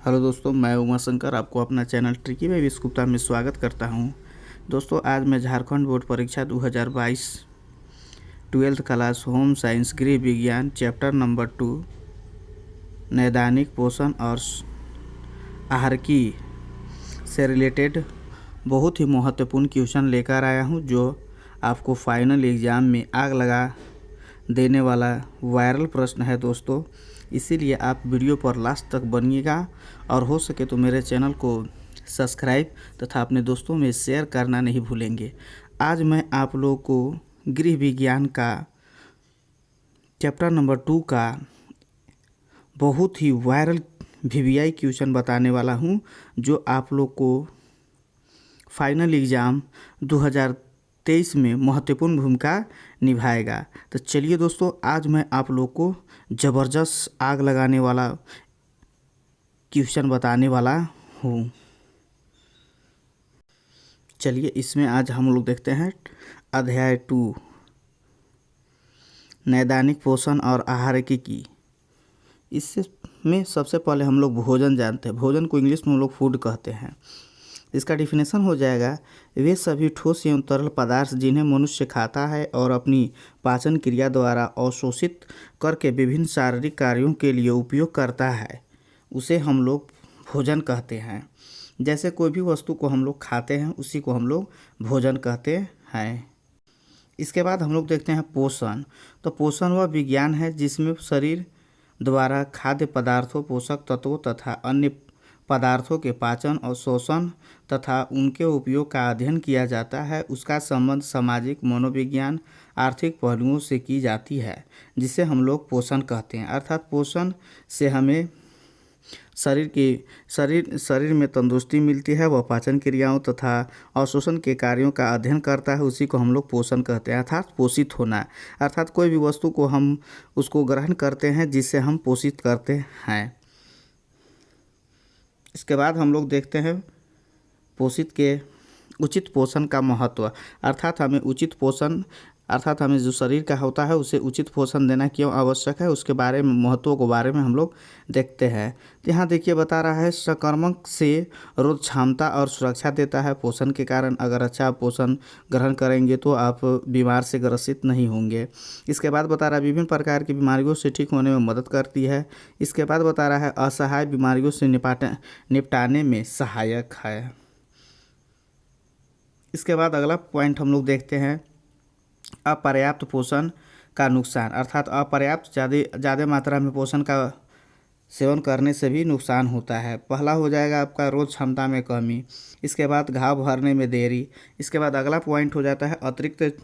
Hello दोस्तों, मैं उमा शंकर आपको अपना चैनल ट्रिकी में गुप्ता में स्वागत करता हूं। दोस्तों, आज मैं झारखंड बोर्ड परीक्षा 2022 ट्वेल्थ क्लास होम साइंस गृह विज्ञान चैप्टर नंबर 2 नैदानिक पोषण और आहारकी से रिलेटेड बहुत ही महत्वपूर्ण क्वेश्चन लेकर आया हूं, जो आपको फाइनल एग्ज़ाम में आग लगा देने वाला वायरल प्रश्न है दोस्तों। इसीलिए आप वीडियो पर लास्ट तक बनिएगा और हो सके तो मेरे चैनल को सब्सक्राइब तथा अपने दोस्तों में शेयर करना नहीं भूलेंगे। आज मैं आप लोगों को गृह विज्ञान का चैप्टर नंबर 2 का बहुत ही वायरल वीवीआई क्वेश्चन बताने वाला हूं, जो आप लोग को फाइनल एग्ज़ाम 2023 में महत्वपूर्ण भूमिका निभाएगा। तो चलिए दोस्तों, आज मैं आप लोग को ज़बरदस्त आग लगाने वाला क्वेश्चन बताने वाला हूँ। चलिए, इसमें आज हम लोग देखते हैं अध्याय 2 नैदानिक पोषण और आहारकी की। इसमें सबसे पहले हम लोग भोजन जानते हैं। भोजन को इंग्लिश में हम लोग फूड कहते हैं। इसका डिफिनेशन हो जाएगा, वे सभी ठोस एवं तरल पदार्थ जिन्हें मनुष्य खाता है और अपनी पाचन क्रिया द्वारा अवशोषित करके विभिन्न शारीरिक कार्यों के लिए उपयोग करता है, उसे हम लोग भोजन कहते हैं। जैसे कोई भी वस्तु को हम लोग खाते हैं, उसी को हम लोग भोजन कहते हैं। इसके बाद हम लोग देखते हैं पोषण। तो पोषण वह विज्ञान है जिसमें शरीर द्वारा खाद्य पदार्थों, पोषक तत्वों तथा अन्य पदार्थों के पाचन और शोषण तथा उनके उपयोग का अध्ययन किया जाता है। उसका संबंध सामाजिक, मनोविज्ञान, आर्थिक पहलुओं से की जाती है, जिसे हम लोग पोषण कहते हैं। अर्थात पोषण से हमें शरीर में तंदुरुस्ती मिलती है। वह पाचन क्रियाओं तथा अवशोषण के कार्यों का अध्ययन करता है, उसी को हम लोग पोषण कहते हैं। अर्थात पोषित होना, अर्थात कोई भी वस्तु को हम उसको ग्रहण करते हैं जिससे हम पोषित करते हैं। इसके बाद हम लोग देखते हैं पोषित के उचित पोषण का महत्व। अर्थात हमें जो शरीर का होता है उसे उचित पोषण देना क्यों आवश्यक है, उसके बारे में महत्व के बारे में हम लोग देखते हैं। तो यहाँ देखिए बता रहा है, संक्रमण से रोग क्षमता और सुरक्षा देता है। पोषण के कारण अगर अच्छा पोषण ग्रहण करेंगे तो आप बीमार से ग्रसित नहीं होंगे। इसके बाद बता रहा है, विभिन्न प्रकार की बीमारियों से ठीक होने में मदद करती है। इसके बाद बता रहा है, असहाय बीमारियों से निपटाने में सहायक है। इसके बाद अगला पॉइंट हम लोग देखते हैं, अपर्याप्त पोषण का नुकसान। अर्थात अपर्याप्त ज़्यादा मात्रा में पोषण का सेवन करने से भी नुकसान होता है। पहला हो जाएगा आपका रोग क्षमता में कमी। इसके बाद घाव भरने में देरी। इसके बाद अगला पॉइंट हो जाता है अतिरिक्त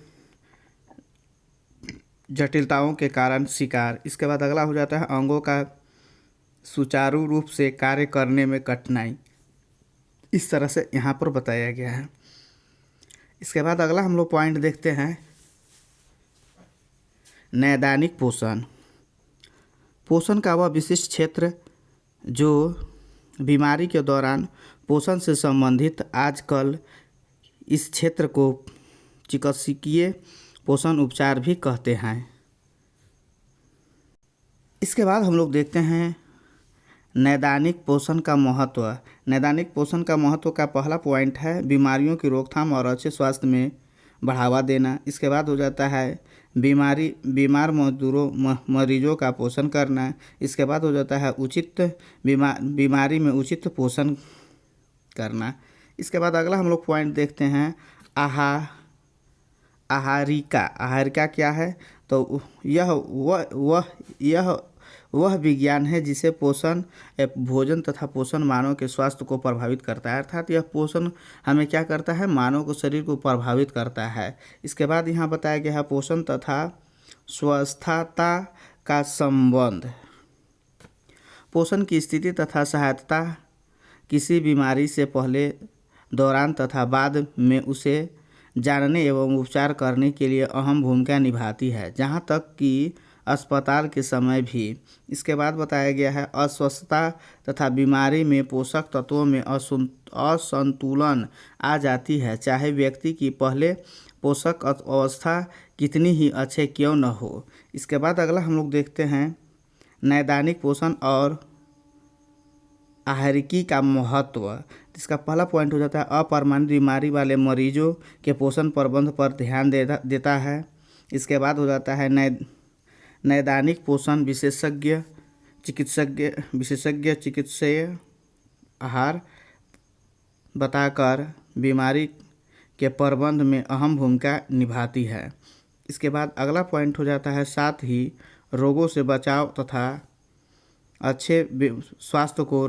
जटिलताओं के कारण शिकार। इसके बाद अगला हो जाता है अंगों का सुचारू रूप से कार्य करने में कठिनाई। इस तरह से यहाँ पर बताया गया है। इसके बाद अगला हम लोग पॉइंट देखते हैं नैदानिक पोषण। पोषण का वह विशिष्ट क्षेत्र जो बीमारी के दौरान पोषण से संबंधित। आजकल इस क्षेत्र को चिकित्सकीय पोषण उपचार भी कहते हैं। इसके बाद हम लोग देखते हैं नैदानिक पोषण का महत्व। नैदानिक पोषण का महत्व का पहला पॉइंट है बीमारियों की रोकथाम और अच्छे स्वास्थ्य में बढ़ावा देना। इसके बाद हो जाता है बीमार मरीजों का पोषण करना। इसके बाद हो जाता है उचित बीमारी में उचित पोषण करना। इसके बाद अगला हम लोग पॉइंट देखते हैं आहारिका क्या है, तो यह वह विज्ञान है जिसे पोषण भोजन तथा पोषण मानव के स्वास्थ्य को प्रभावित करता है। अर्थात यह पोषण हमें क्या करता है, मानव को शरीर को प्रभावित करता है। इसके बाद यहाँ बताया गया है पोषण तथा स्वस्थता का संबंध। पोषण की स्थिति तथा सहायता किसी बीमारी से पहले, दौरान तथा बाद में उसे जानने एवं उपचार करने के लिए अहम भूमिका निभाती है, जहाँ तक कि अस्पताल के समय भी। इसके बाद बताया गया है अस्वस्थता तथा बीमारी में पोषक तत्वों में असंतुलन आ जाती है, चाहे व्यक्ति की पहले पोषक अवस्था कितनी ही अच्छे क्यों न हो। इसके बाद अगला हम लोग देखते हैं नैदानिक पोषण और आहारिकी का महत्व। इसका पहला पॉइंट हो जाता है अप्रमाणित बीमारी वाले मरीजों के पोषण प्रबंध पर ध्यान देता है। इसके बाद हो जाता है नैदानिक पोषण विशेषज्ञ चिकित्सीय आहार बताकर बीमारी के प्रबंध में अहम भूमिका निभाती है। इसके बाद अगला पॉइंट हो जाता है साथ ही रोगों से बचाव तथा अच्छे स्वास्थ्य को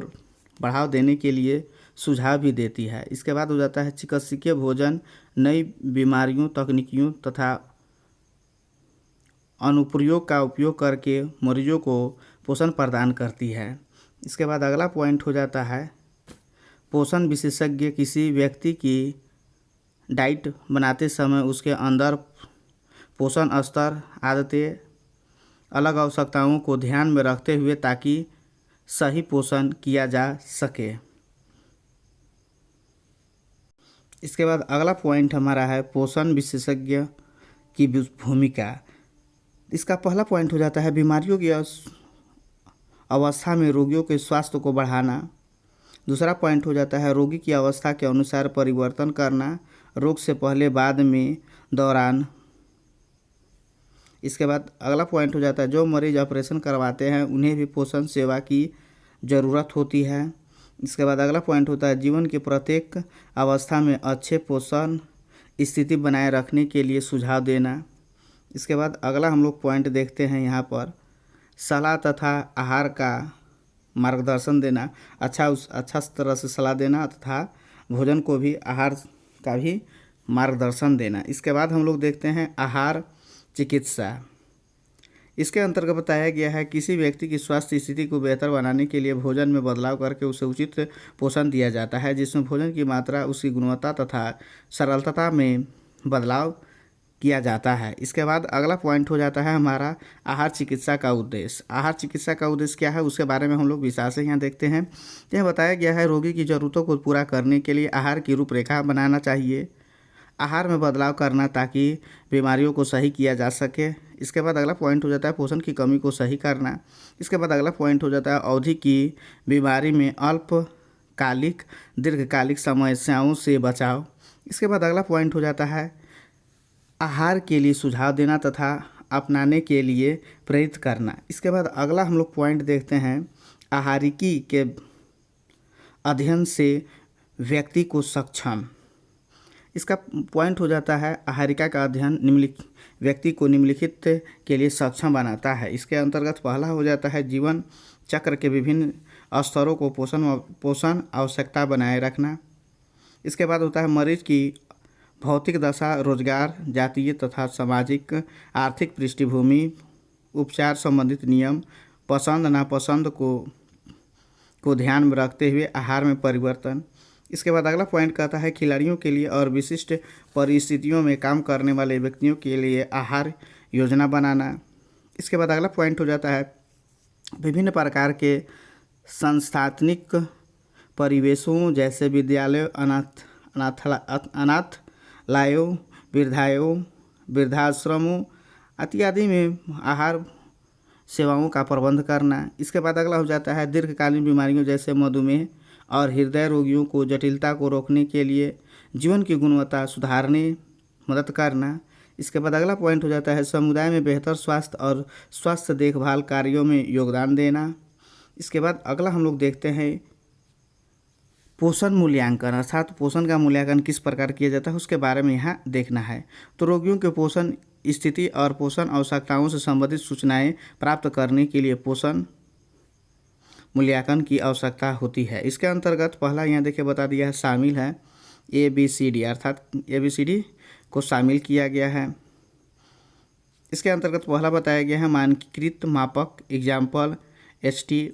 बढ़ावा देने के लिए सुझाव भी देती है। इसके बाद हो जाता है चिकित्सकीय भोजन नई बीमारियों तकनीकियों तथा अनुप्रयोग का उपयोग करके मरीजों को पोषण प्रदान करती है। इसके बाद अगला पॉइंट हो जाता है पोषण विशेषज्ञ किसी व्यक्ति की डाइट बनाते समय उसके अंदर पोषण स्तर आदतें अलग आवश्यकताओं को ध्यान में रखते हुए ताकि सही पोषण किया जा सके। इसके बाद अगला पॉइंट हमारा है पोषण विशेषज्ञ की भूमिका। इसका पहला पॉइंट हो जाता है बीमारियों की अवस्था में रोगियों के स्वास्थ्य को बढ़ाना। दूसरा पॉइंट हो जाता है रोगी की अवस्था के अनुसार परिवर्तन करना, रोग से पहले बाद में दौरान। इसके बाद अगला पॉइंट हो जाता है जो मरीज ऑपरेशन करवाते हैं उन्हें भी पोषण सेवा की ज़रूरत होती है। इसके बाद अगला पॉइंट होता है जीवन के प्रत्येक अवस्था में अच्छे पोषण स्थिति बनाए रखने के लिए सुझाव देना। इसके बाद अगला हम लोग पॉइंट देखते हैं यहाँ पर सलाह तथा आहार का मार्गदर्शन देना, अच्छा तरह से सलाह देना तथा भोजन को भी आहार का भी मार्गदर्शन देना। इसके बाद हम लोग देखते हैं आहार चिकित्सा। इसके अंतर्गत बताया गया है किसी व्यक्ति की स्वास्थ्य स्थिति को बेहतर बनाने के लिए भोजन में बदलाव करके उसे उचित पोषण दिया जाता है, जिसमें भोजन की मात्रा उसकी गुणवत्ता तथा सरलता में बदलाव किया जाता है। इसके बाद अगला पॉइंट हो जाता है हमारा आहार चिकित्सा का उद्देश्य। आहार चिकित्सा का उद्देश्य क्या है उसके बारे में हम लोग विस्तार से यहाँ देखते हैं। यह बताया गया है रोगी की ज़रूरतों को पूरा करने के लिए आहार की रूपरेखा बनाना चाहिए, आहार में बदलाव करना ताकि बीमारियों को सही किया जा सके। इसके बाद अगला पॉइंट हो जाता है पोषण की कमी को सही करना। इसके बाद अगला पॉइंट हो जाता है अवधि की बीमारी में अल्पकालिक दीर्घकालिक समस्याओं से बचाव। इसके बाद अगला पॉइंट हो जाता है आहार के लिए सुझाव देना तथा अपनाने के लिए प्रेरित करना। इसके बाद अगला हम लोग पॉइंट देखते हैं आहारिकी के अध्ययन से व्यक्ति को सक्षम। इसका पॉइंट हो जाता है आहारिका का अध्ययन व्यक्ति को निम्नलिखित के लिए सक्षम बनाता है। इसके अंतर्गत पहला हो जाता है जीवन चक्र के विभिन्न स्तरों को पोषण आवश्यकता बनाए रखना। इसके बाद होता है मरीज की भौतिक दशा, रोजगार, जातीय तथा सामाजिक आर्थिक पृष्ठभूमि, उपचार संबंधित नियम, पसंद नापसंद को ध्यान में रखते हुए आहार में परिवर्तन। इसके बाद अगला पॉइंट कहता है खिलाड़ियों के लिए और विशिष्ट परिस्थितियों में काम करने वाले व्यक्तियों के लिए आहार योजना बनाना। इसके बाद अगला पॉइंट हो जाता है विभिन्न प्रकार के संस्थानिक परिवेशों जैसे विद्यालयों, अनाथालयों, वृद्धाश्रमों इत्यादि में आहार सेवाओं का प्रबंध करना। इसके बाद अगला हो जाता है दीर्घकालीन बीमारियों जैसे मधुमेह और हृदय रोगियों को जटिलता को रोकने के लिए जीवन की गुणवत्ता सुधारने मदद करना। इसके बाद अगला पॉइंट हो जाता है समुदाय में बेहतर स्वास्थ्य और स्वास्थ्य देखभाल कार्यों में योगदान देना। इसके बाद अगला हम लोग देखते हैं पोषण मूल्यांकन, अर्थात पोषण का मूल्यांकन किस प्रकार किया जाता है उसके बारे में यहाँ देखना है। तो रोगियों के पोषण स्थिति और पोषण आवश्यकताओं से संबंधित सूचनाएं प्राप्त करने के लिए पोषण मूल्यांकन की आवश्यकता होती है। इसके अंतर्गत पहला यहाँ देखिए बता दिया है शामिल है ABCD, अर्थात ABCD को शामिल किया गया है। इसके अंतर्गत पहला बताया गया है मानकीकृत मापक, example HT,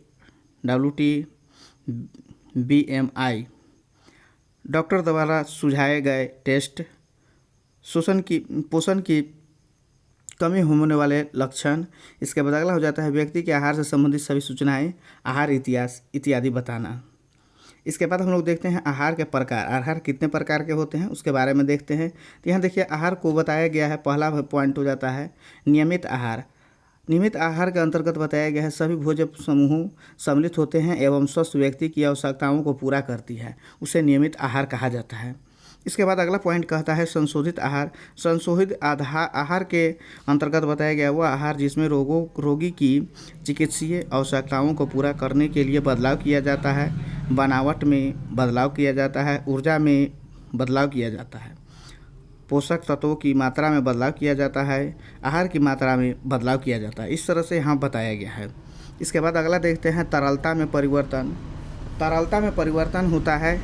WT, BMI, doctor द्वारा सुझाए गए टेस्ट, पोषण की कमी होने वाले लक्षण। इसके बाद अगला हो जाता है व्यक्ति के आहार से संबंधित सभी सूचनाएं, आहार इतिहास इत्यादि बताना। इसके बाद हम लोग देखते हैं आहार के प्रकार, आहार कितने प्रकार के होते हैं उसके बारे में देखते हैं। तो यहाँ देखिए आहार को बताया गया है, पहला पॉइंट हो जाता है नियमित आहार। नियमित आहार के अंतर्गत बताया गया है सभी भोज्य समूहों सम्मिलित होते हैं एवं स्वस्थ व्यक्ति की आवश्यकताओं को पूरा करती है, उसे नियमित आहार कहा जाता है। इसके बाद अगला पॉइंट कहता है संशोधित आहार। संशोधित आहार के अंतर्गत बताया गया वह आहार जिसमें रोगी की चिकित्सीय आवश्यकताओं को पूरा करने के लिए बदलाव किया जाता है, बनावट में बदलाव किया जाता है, ऊर्जा में बदलाव किया जाता है, पोषक तत्वों की मात्रा में बदलाव किया जाता है, आहार की मात्रा में बदलाव किया जाता है। इस तरह से यहाँ बताया गया है। इसके बाद अगला देखते हैं तरलता में परिवर्तन। तरलता में परिवर्तन होता है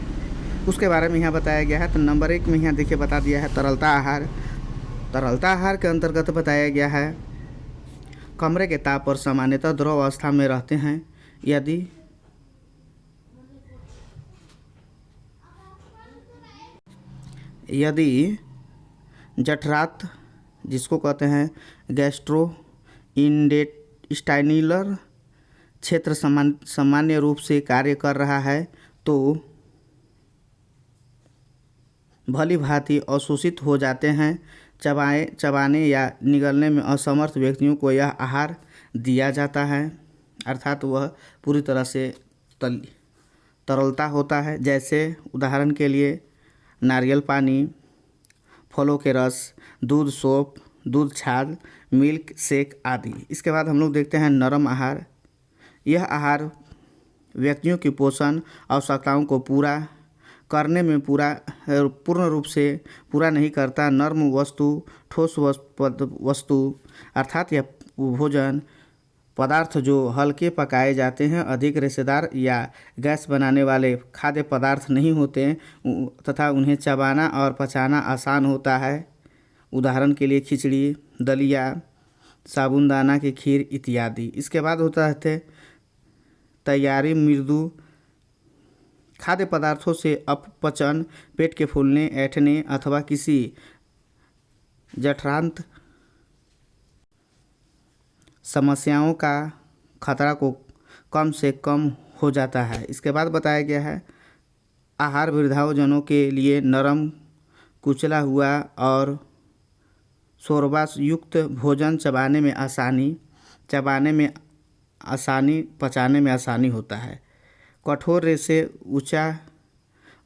उसके बारे में यहाँ बताया गया है। तो नंबर 1 में यहाँ देखिए बता दिया है तरलता आहार। तरलता आहार के अंतर्गत बताया गया है कमरे के ताप पर सामान्यतः द्रव अवस्था में रहते हैं। यदि जठरांत जिसको कहते हैं गैस्ट्रोइंटेस्टाइनल क्षेत्र सामान्य रूप से कार्य कर रहा है तो भली भांति अवशोषित हो जाते हैं। चबाने या निगलने में असमर्थ व्यक्तियों को यह आहार दिया जाता है, अर्थात वह पूरी तरह से तरलता होता है। जैसे उदाहरण के लिए नारियल पानी, फलों के रस, दूध सोप, दूध छाछ, मिल्क शेक आदि। इसके बाद हम लोग देखते हैं नरम आहार। यह आहार व्यक्तियों की पोषण आवश्यकताओं को पूरा करने में पूर्ण रूप से पूरा नहीं करता। नर्म वस्तु, ठोस वस्तु अर्थात यह भोजन पदार्थ जो हल्के पकाए जाते हैं, अधिक रेशेदार या गैस बनाने वाले खाद्य पदार्थ नहीं होते तथा उन्हें चबाना और पचाना आसान होता है। उदाहरण के लिए खिचड़ी, दलिया, साबूदाना की खीर इत्यादि। इसके बाद होता है तैयारी मृदु खाद्य पदार्थों से अपचन, पेट के फूलने, ऐंठने अथवा किसी जठरांत समस्याओं का खतरा को कम से कम हो जाता है। इसके बाद बताया गया है आहार वृद्धाजनों के लिए नरम, कुचला हुआ और शोरबा युक्त भोजन चबाने में आसानी, पचाने में आसानी होता है। कठोर रेशे, ऊंचा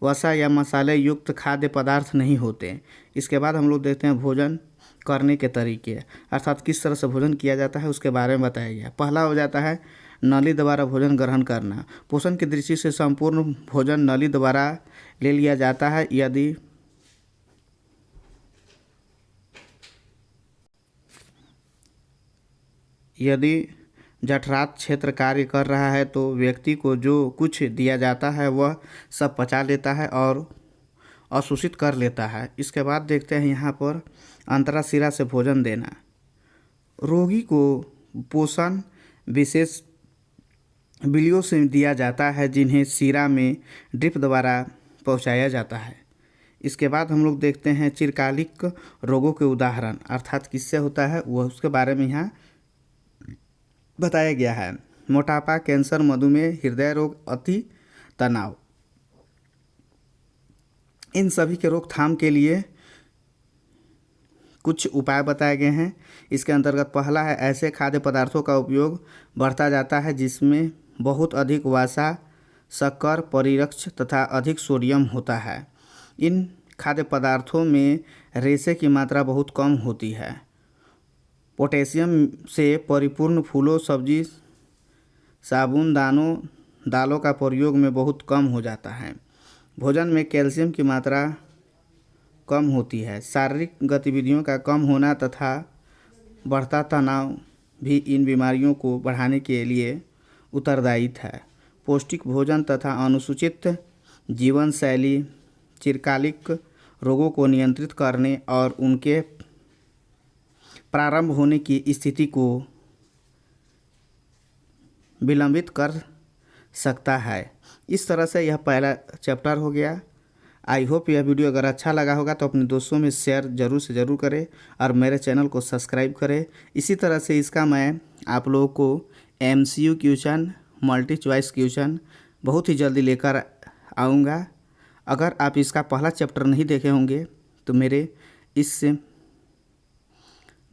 वसा या मसाले युक्त खाद्य पदार्थ नहीं होते। इसके बाद हम लोग देखते हैं भोजन करने के तरीके, अर्थात किस तरह से भोजन किया जाता है उसके बारे में बताया गया। पहला हो जाता है नली द्वारा भोजन ग्रहण करना। पोषण की दृष्टि से संपूर्ण भोजन नली द्वारा ले लिया जाता है। यदि जठरांत क्षेत्र कार्य कर रहा है तो व्यक्ति को जो कुछ दिया जाता है वह सब पचा लेता है और अवशोषित कर लेता है। इसके बाद देखते हैं यहाँ पर अंतराशिरा से भोजन देना। रोगी को पोषण विशेष बिलियों से दिया जाता है जिन्हें शिरा में ड्रिप द्वारा पहुँचाया जाता है। इसके बाद हम लोग देखते हैं चिरकालिक रोगों के उदाहरण, अर्थात किससे होता है वह उसके बारे में यहाँ बताया गया है। मोटापा, कैंसर, मधुमेह, हृदय रोग, अति तनाव। इन सभी के रोकथाम के लिए कुछ उपाय बताए गए हैं। इसके अंतर्गत पहला है ऐसे खाद्य पदार्थों का उपयोग बढ़ता जाता है जिसमें बहुत अधिक वसा, शक्कर, परिरक्ष तथा अधिक सोडियम होता है। इन खाद्य पदार्थों में रेशे की मात्रा बहुत कम होती है। पोटेशियम से परिपूर्ण फूलों, सब्जी, साबुन, दालों का प्रयोग में बहुत कम हो जाता है। भोजन में कैल्शियम की मात्रा कम होती है। शारीरिक गतिविधियों का कम होना तथा बढ़ता तनाव भी इन बीमारियों को बढ़ाने के लिए उत्तरदायी है। पौष्टिक भोजन तथा अनुसूचित जीवन शैली चिरकालिक रोगों को नियंत्रित करने और उनके प्रारंभ होने की स्थिति को विलंबित कर सकता है। इस तरह से यह पहला चैप्टर हो गया। आई होप यह वीडियो अगर अच्छा लगा होगा तो अपने दोस्तों में शेयर ज़रूर से ज़रूर करें और मेरे चैनल को सब्सक्राइब करें। इसी तरह से इसका मैं आप लोगों को MCQ question, multi choice question बहुत ही जल्दी लेकर आऊँगा। अगर आप इसका पहला चैप्टर नहीं देखे होंगे तो मेरे इस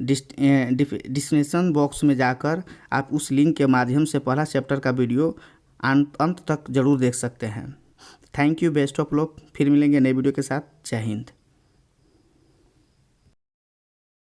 डिस्क्रिप्शन बॉक्स में जाकर आप उस लिंक के माध्यम से पहला चैप्टर का वीडियो अंत तक ज़रूर देख सकते हैं। Thank you, best of luck. फिर मिलेंगे नए वीडियो के साथ। जय हिंद।